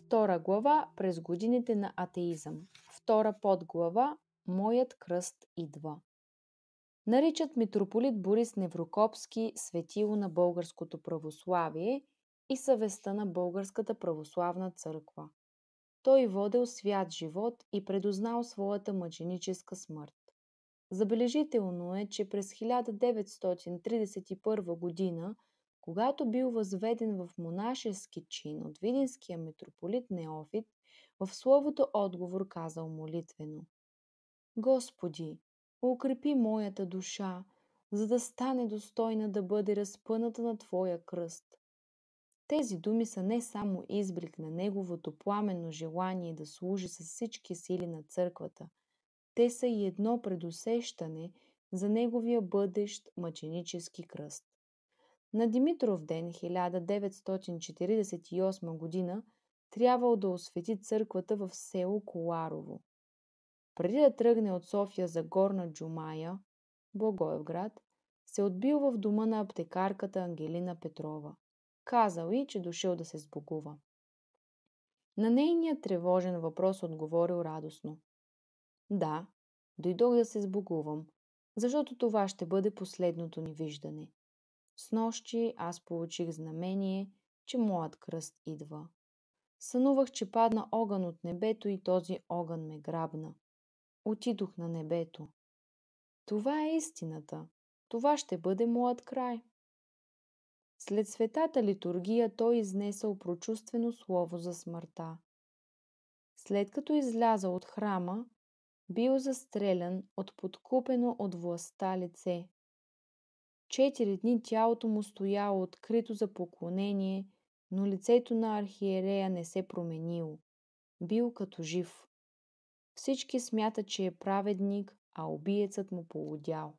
Втора глава – през годините на атеизъм. Втора подглава – Моят кръст идва. Наричат митрополит Борис Неврокопски светило на българското православие и съвестта на Българската православна църква. Той водел свят живот и предузнал своята мъченическа смърт. Забележително е, че през 1931 година, когато бил възведен в монашески чин от видинския митрополит Неофит, в словото отговор казал молитвено: Господи, укрепи моята душа, за да стане достойна да бъде разпъната на Твоя кръст. Тези думи са не само изблик на неговото пламенно желание да служи с всички сили на църквата, те са и едно предусещане за неговия бъдещ мъченически кръст. На Димитров ден 1948 година трябвало да освети църквата в село Коларово. Преди да тръгне от София за Горна Джумая, Благоевград, се отбил в дома на аптекарката Ангелина Петрова. Казал й, че дошъл да се сбогува. На нейният тревожен въпрос отговорил радостно: Да, дойдох да се сбогувам, защото това ще бъде последното ни виждане. Снощи аз получих знамение, че моят кръст идва. Сънувах, че падна огън от небето и този огън ме грабна. Отидох на небето. Това е истината. Това ще бъде моят край. След светата литургия той изнесъл прочувствено слово за смъртта. След като излязъл от храма, бил застрелян от подкупено от властта лице. 4 дни тялото му стояло открито за поклонение, но лицето на архиерея не се променило. Бил като жив. Всички смятат, че е праведник, а убиецът му полудял.